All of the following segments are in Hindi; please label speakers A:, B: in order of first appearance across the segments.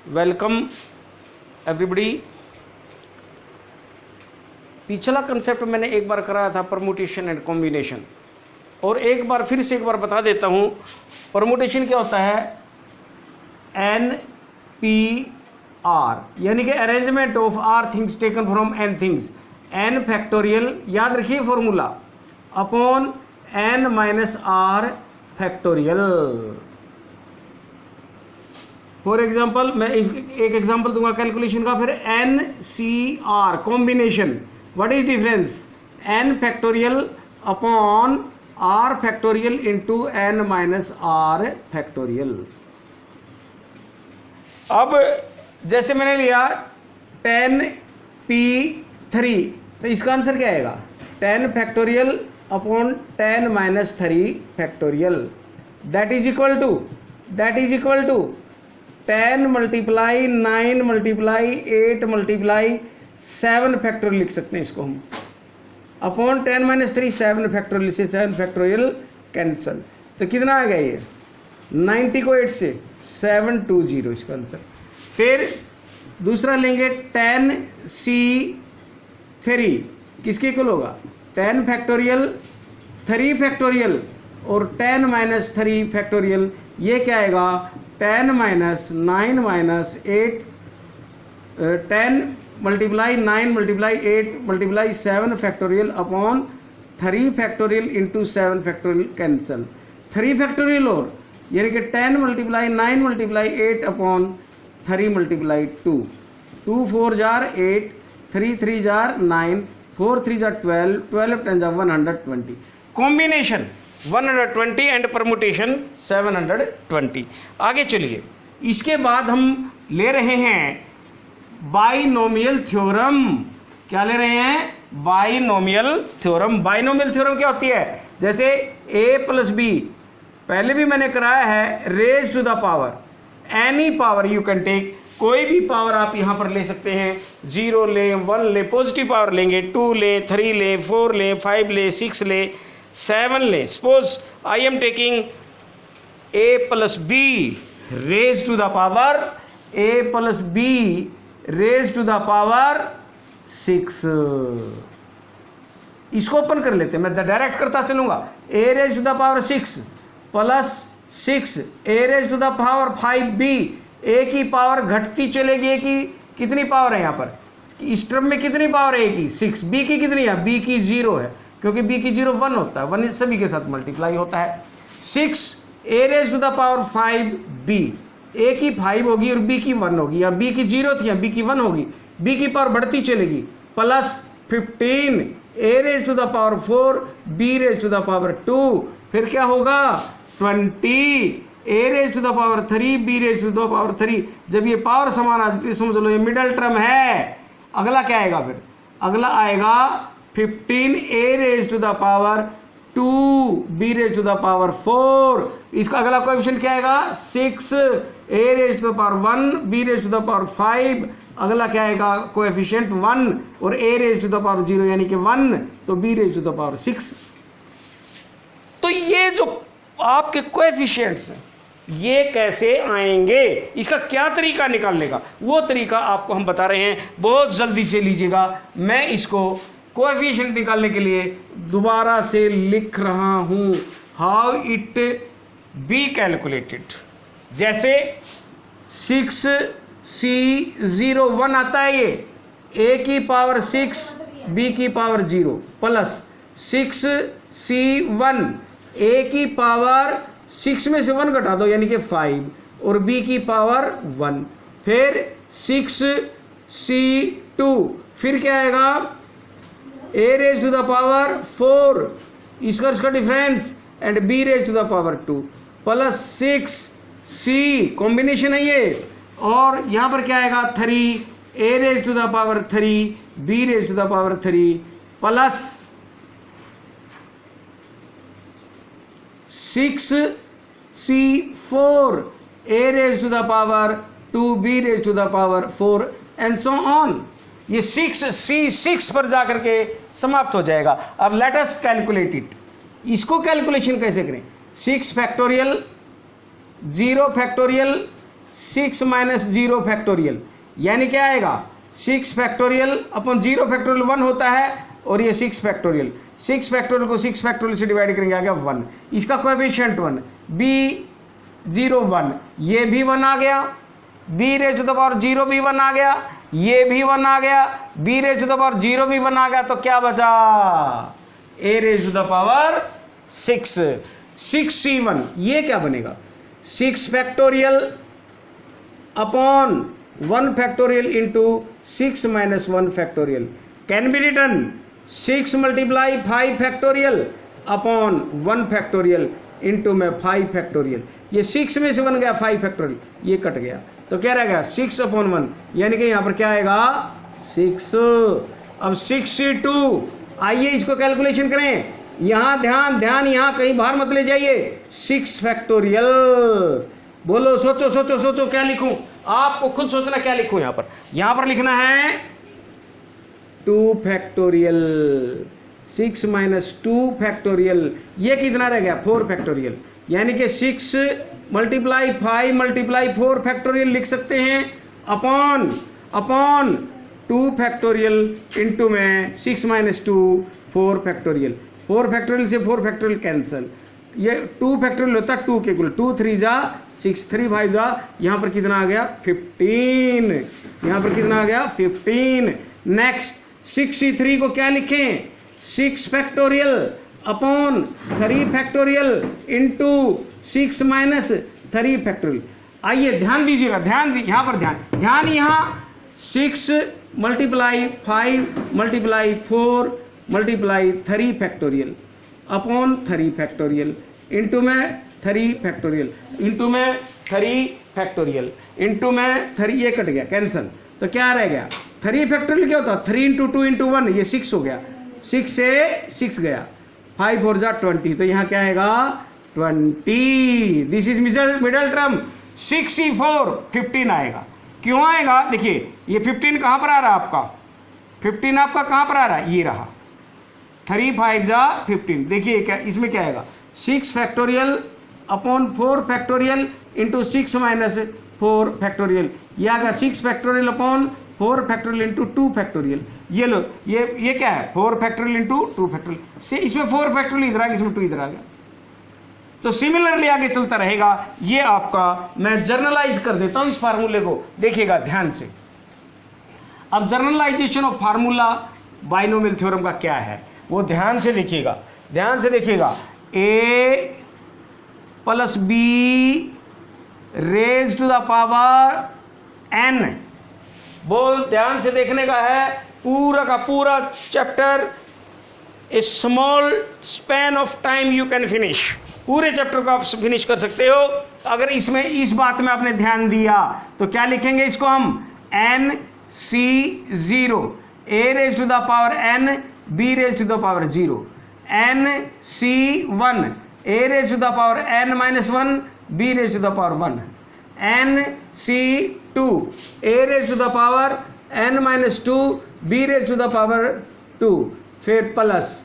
A: Welcome everybody. पिछला कंसेप्ट मैंने एक बार कराया था, परमुटेशन एंड कॉम्बिनेशन, और एक बार फिर से एक बार बता देता हूँ। परमुटेशन क्या होता है? एन पी आर, यानी कि arrangement of R things taken from N things, N factorial, याद रखिए formula, upon N minus R factorial. For example मैं एक एग्जाम्पल दूंगा कैलकुलेशन का, फिर N C R combination, what is difference? N factorial upon R factorial into N minus R factorial. अब जैसे मैंने लिया 10p3, तो इसका आंसर क्या आएगा? 10 factorial upon 10 minus 3 factorial, that is equal to 10 multiply 9 multiply 8 multiply 7 factorial लिख सकते हैं इसको हम, अपॉन 10 माइनस 3 7 फैक्टोरियल से 7 फैक्टोरियल कैंसल। तो कितना आ गया ये? 90 को 8 से 720 इसका आंसर। फिर दूसरा लेंगे 10c3, किसके इक्वल होगा? 10 फैक्टोरियल 3 फैक्टोरियल और 10 माइनस 3 फैक्टोरियल, ये क्या आएगा? 10 minus 9 minus 8, 10 multiply 9 multiply 8 multiply 7 factorial upon 3 factorial into 7 factorial cancel. 3 factorial और, यानी कि 10 multiply 9 multiply 8 upon 3 multiply 2, 2 4 jar 8, 3 3 jar 9, 4 3 jar 12, 12 10 jar 120। Combination 120 and permutation 720। आगे चलिए, इसके बाद हम ले रहे हैं बाइनोमियल थ्योरम। क्या ले रहे हैं? Binomial theorem. बाइनोमियल थ्योरम क्या होती है? जैसे a प्लस बी, पहले भी मैंने कराया है, raise to the power any power you can take, कोई भी पावर आप यहां पर ले सकते हैं। 0 ले, 1 ले, पॉजिटिव पावर लेंगे, 2 ले, 3 ले, 4 ले, 5 ले, 6 ले, 7 ले। Suppose I am taking a plus B raise to the power, a plus B raise to the power 6। इसको ओपन कर लेते हैं, मैं डायरेक्ट करता चलूंगा। a raise to the power 6 plus 6 a raise to the power 5b, a की पावर घटती चलेगी। a की कितनी पावर है यहाँ पर? इस टर्म में कितनी पावर है a की? 6। b की कितनी है? b की 0 है, क्योंकि b की 0 1 होता है, 1 सभी के साथ मल्टीप्लाई होता है। 6 a raise to the power 5b, a की 5 होगी और b की 1 होगी, या b की 0 थी या b की 1 होगी, b की पावर बढ़ती चलेगी, plus 15 a raise to the power 4 b raise to the power 2, फिर क्या होगा? 20 a raise to the power 3 b raise to the power 3। जब ये पावर समान आ जाती है समझ लो ये मिडल टर्म है। अगला क्या आएगा फिर? अगला आएगा 15 a raise to the power 2 b raise to the power 4। इसका अगला कोएफिशिएंट क्या आएगा? 6 a raise to the power 1 b raise to the power 5। अगला क्या आएगा? कोएफिशिएंट 1 और a raise to the power 0 यानी कि 1, तो b raise to the power 6। तो ये जो आपके कोएफिशिएंट्स हैं ये कैसे आएंगे, इसका क्या तरीका निकालने का, वो तरीका आपको हम बता रहे हैं, बहुत जल्दी से लीजिएगा। मैं इसको कोएफिशिएंट निकालने के लिए दोबारा से लिख रहा हूं, हाउ इट बी कैलकुलेटेड। जैसे 6c01 आता है, ये a की पावर 6 b की पावर 0 प्लस 6c1 a की पावर 6 में से 1 घटा दो यानी कि 5 और b की पावर 1, फिर 6c2, फिर क्या आएगा? a raise to the power 4, इसका difference, and b raise to the power 2 plus 6c, combination है ये, और यहां पर क्या आएगा? 3 a raise to the power 3 b raise to the power 3 plus 6c4 a raise to the power 2 b raise to the power 4 and so on. ये 6c6 पर जाकर के समाप्त हो जाएगा। अब लेट अस कैलकुलेट इट। इसको कैलकुलेशन कैसे करें? 6 फैक्टोरियल 0 फैक्टोरियल 6 माइनस 0 फैक्टोरियल, यानी क्या आएगा 6 फैक्टोरियल अपॉन 0 फैक्टोरियल 1 होता है, और ये 6 फैक्टोरियल, 6 फैक्टोरियल को 6 फैक्टोरियल से डिवाइड करेंगे, आ गया 1, इसका कोएफिशिएंट 1, b0 1, ये भी 1 आ गया, b raise to the power 0 भी 1 आ गया, ये भी 1 आ गया, b raise to the power 0 भी 1 आ गया, तो क्या बचा a raise to the power 6, 6c1, ये क्या बनेगा 6 factorial upon 1 factorial into 6 minus 1 factorial can be written 6 multiply 5 factorial upon 1 factorial into में 5 फैक्टोरियल, ये 6 में से बन गया 5 फैक्टोरियल, ये कट गया, तो क्या रह गया 6 अपॉन 1, यानी कि यहाँ पर क्या आएगा 6। अब 6c2, आइए इसको कैलकुलेशन करें, यहाँ ध्यान ध्यान, यहाँ कहीं बाहर मत ले जाइए, 6 फैक्टोरियल, बोलो सोचो सोचो सोचो क्या लिखूं, आपको खुद सोचना क्या लिखूं, यहाँ पर लिखना है 2 फैक्टोरियल, 6 माइनस 2 फैक्टोरियल, ये कितना रह गया 4 फैक्टोरियल, यानी कि 6 मल्टीप्लाई 5 मल्टीप्लाई 4 फैक्टोरियल लिख सकते हैं, अपॉन 2 फैक्टोरियल इंटू में 6 माइनस 2 4 फैक्टोरियल, 4 फैक्टोरियल से 4 फैक्टोरियल कैंसिल, ये 2 फैक्टोरियल होता है 2 के इक्वल, 2 3 जा 6, 3 5 जा, यहाँ पर कितना आ गया 15, यहाँ पर कितना आ गया 15। नेक्स्ट 6c3 को क्या लिखें 6 factorial upon 3 factorial into 6 minus 3 factorial. आइए ध्यान दीजिएगा, यहाँ पर ध्यान यहाँ 6 multiply 5 multiply 4 multiply 3 factorial upon 3 factorial into में 3 फैक्टोरियल इंटू में 3 फैक्टोरियल इंटू में 3, ये कट गया कैंसिल, तो क्या रह गया 3 फैक्टोरियल क्या होता 3 इंटू 2 इंटू 1, ये 6 हो गया, 6 से 6 गया, 5 4 जा 20, तो यहाँ क्या आएगा 20, this is middle term 6c4 15 आएगा। क्यों आएगा, देखिए ये 15 कहाँ पर आ रहा है आपका, 15 आपका कहाँ पर आ रहा है, ये रहा 3 5 जा 15, देखिए क्या इसमें क्या आएगा 6 factorial upon 4 factorial into 6 minus 4 factorial, ये आ गया 6 factorial upon 4 factorial into 2 factorial, ये लो ये क्या है 4 फैक्टोरियल इंटू 2 फैक्टोरियल, से इसमें 4 फैक्टोरियल इधर आ गया, इसमें 2 इधर आ गया, तो सिमिलरली आगे चलता रहेगा। ये आपका मैं जर्नलाइज कर देता हूं इस फार्मूले को, देखिएगा ध्यान से। अब generalization of formula binomial theorem का क्या है वो ध्यान से देखिएगा, a plus b raise to the power n, बोल ध्यान से देखने का है, पूरा का पूरा chapter A small span of time you can finish, पूरे चैप्टर को आप फिनिश कर सकते हो अगर इसमें इस बात में आपने ध्यान दिया। तो क्या लिखेंगे इसको हम nc0 a raise to the power n b raise to the power 0, nc1 a raise to the power n minus 1 b raise to the power 1, nc2 a raise to the power n minus 2 b raise to the power 2, फिर plus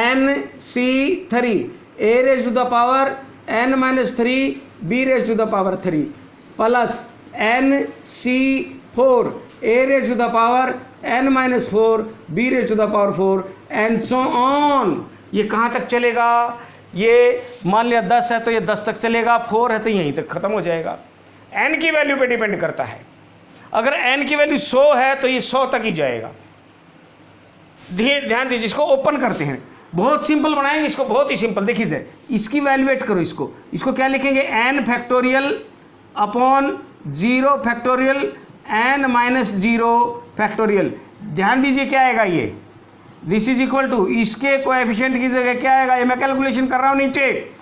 A: nc3 a raise to the power n minus 3 b raise to the power 3, plus nc4 a raise to the power n minus 4 b raise to the power 4 and so on. ये कहाँ तक चलेगा, ये मान लिया 10 है तो ये 10 तक चलेगा, 4 है तो यहीं तक खत्म हो जाएगा। n की वैल्यू पे डिपेंड करता है, अगर n की वैल्यू 100 है तो ये 100 तक ही जाएगा। ध्यान दीजिए, इसको ओपन करते हैं, बहुत सिंपल बनाएंगे इसको, बहुत ही सिंपल। देखिए इसकी वैल्यूएट करो, इसको क्या लिखेंगे n factorial upon 0 factorial n minus 0 factorial. ध्यान दीजिए क्या आएगा ये, दिस इज इक्वल टू, इसके कोएफिशिएंट की जगह क्या आएगा, ये मैं कैलकुलेशन कर रहा हूँ नीचे,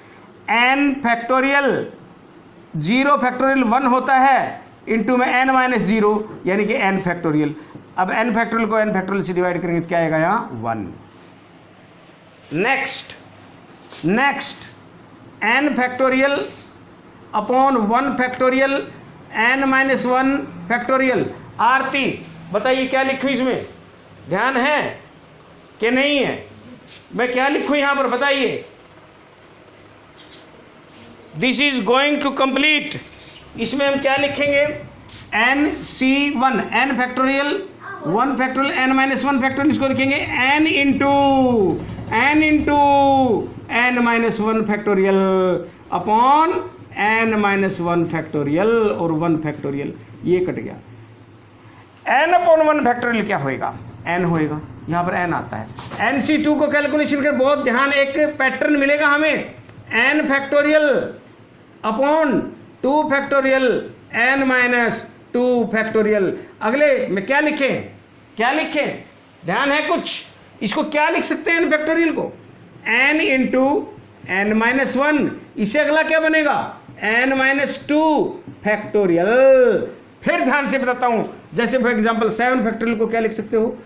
A: n फैक्टोरियल 0 फैक्टोरियल 1 होता है इंटू में n माइनस 0 यानी कि n फैक्टोरियल। अब n फैक्टोरियल को n फैक्टोरियल से डिवाइड करेंगे तो क्या आएगा यहाँ 1। Next n factorial upon 1 factorial n minus 1 factorial. Aarti बताइए क्या लिखूँ इसमें, ध्यान है कि नहीं है, मैं क्या लिखूँ यहाँ पर बताइए। This is going to complete इसमें हम क्या लिखेंगे, NC1 n factorial 1 factorial n minus 1 factorial, इसको लिखेंगे n into n minus 1 factorial upon n minus 1 factorial और 1 फैक्टोरियल, ये कट गया। n अपॉन 1 फैक्टोरियल क्या होएगा, n होएगा, यहाँ पर n आता है। NC2 को कैलकुलेशन कर, बहुत ध्यान, एक पैटर्न मिलेगा हमें, n factorial upon 2 factorial n minus 2 factorial. अगले में क्या लिखें, ध्यान है कुछ, इसको क्या लिख सकते हैं n फैक्टोरियल को, n इंटू n माइनस 1, इससे अगला क्या बनेगा n माइनस 2 फैक्टोरियल। फिर ध्यान से बताता हूं, जैसे फॉर एग्जांपल 7 फैक्टोरियल को क्या लिख सकते हो,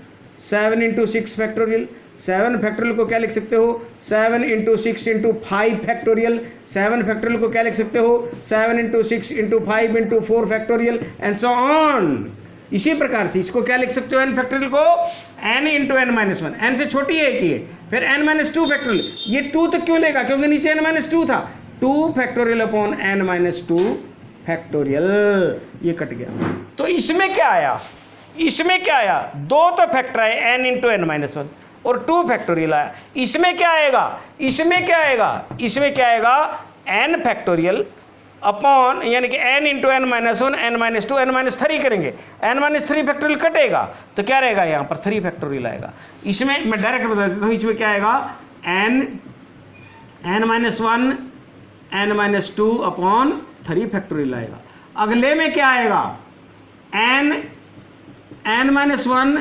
A: 7 इंटू 6 फैक्टोरियल। 7 फैक्टोरियल को क्या लिख सकते हो, 7 इंटू 6 इंटू 5 फैक्टोरियल। 7 फैक्टोरियल को क्या लिख सकते हो, 7 into 6 into 5 into 4 factorial and so on. इसी प्रकार से इसको क्या लिख सकते हो, n फैक्टोरियल को n into n minus 1, n से छोटी है कि फिर n माइनस 2 फैक्टोरियल। ये 2 तो क्यों लेगा, क्योंकि नीचे n माइनस 2 था, 2 factorial upon n minus 2 factorial, ये कट गया। तो इसमें क्या आया, 2 तो फैक्टर आए n इंटू n माइनस 1 और 2 फैक्टोरियल आया। इसमें क्या आएगा n फैक्टोरियल अपॉन, यानी कि n into n minus 1 n minus 2 n minus 3 करेंगे, n माइनस 3 फैक्टोरियल कटेगा तो क्या रहेगा, यहाँ पर 3 फैक्टोरियल आएगा। इसमें मैं डायरेक्ट बता देता हूँ, इसमें क्या आएगा, n minus 1 n minus 2 upon 3 factorial आएगा। अगले में क्या आएगा, n minus 1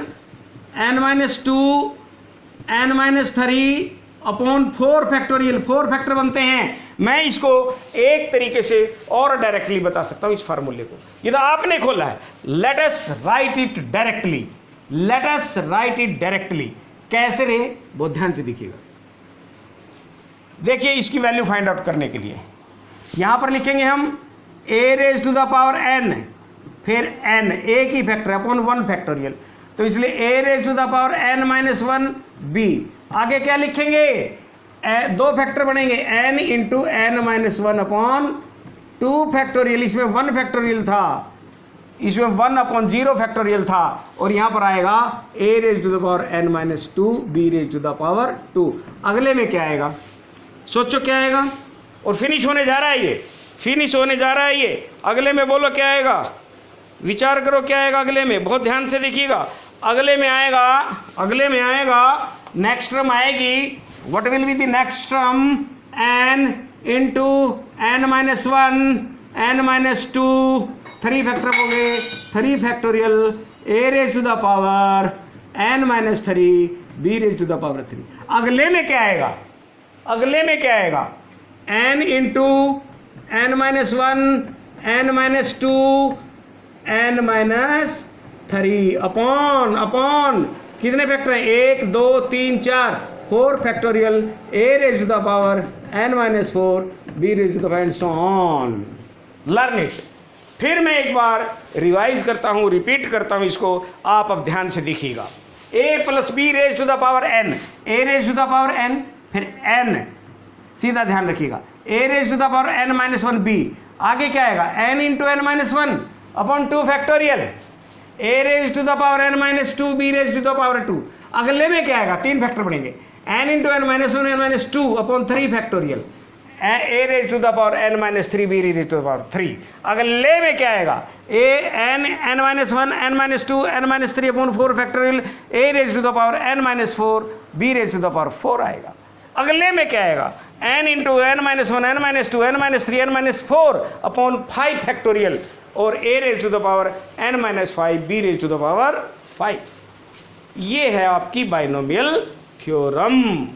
A: n minus 2 n minus 3 upon 4 factorial. 4 factor बनते हैं। मैं इसको एक तरीके से और डायरेक्टली बता सकता हूं, इस फार्मूले को, ये तो आपने खोला है। Let us right it directly. कैसे रे, बहुत ध्यान से देखिएगा। देखिए इसकी वैल्यू फाइंड आउट करने के लिए यहां पर लिखेंगे हम a raise to the power n, फिर n a की फैक्टर अपॉन 1 फैक्टोरियल, तो इसलिए a raise to the power n minus 1 b। आगे क्या लिखेंगे, 2 फैक्टर बनेंगे, n into n minus 1 upon 2 factorial. इसमें 1 फैक्टोरियल था, इसमें 1 अपॉन 0 फैक्टोरियल था, और यहां पर आएगा a raise to the power n minus 2 b raise to the power 2। अगले में क्या आएगा, सोचो क्या आएगा, और फिनिश होने जा रहा है ये। अगले में बोलो क्या आएगा, विचार करो क्या आएगा अगले में, बहुत ध्यान से देखिएगा। अगले में आएगा नेक्स्ट टर्म आएगी, what will be the next term, n into n minus 1 n minus 2, 3 factor हो गए, 3 factorial a raise to the power n minus 3 b raise to the power 3। अगले में क्या आएगा, n into n minus 1 n minus 2 n minus 3 upon कितने फैक्टर हैं, 1 2 3 4 factorial a raise to the power n minus 4 b raise to the power and so on. Learn it. फिर मैं एक बार रिवाइज करता हूँ, रिपीट करता हूँ इसको, आप अब ध्यान से देखिएगा। a plus b raise to the power n, a raise to the power n, फिर n, सीधा ध्यान रखिएगा, a raise to the power n minus 1 b। आगे क्या आएगा, n into n minus 1 upon 2 factorial a raise to the power n minus 2 b raise to the power 2। अगले में क्या आएगा, 3 फैक्टर बनेंगे, n into n minus 1 n minus 2 upon 3 factorial a raise to the power n minus 3 b raise to the power 3। अगले में क्या आएगा, n minus 1 n minus 2 n minus 3 upon 4 factorial a raise to the power n minus 4 b raise to the power 4 आएगा। अगले में क्या आएगा, n into n minus 1 n minus 2 n minus 3 n minus 4 upon 5 factorial और a raise to the power n minus 5 b raise to the power 5। ये है आपकी बाइनोमियल थ्योरम।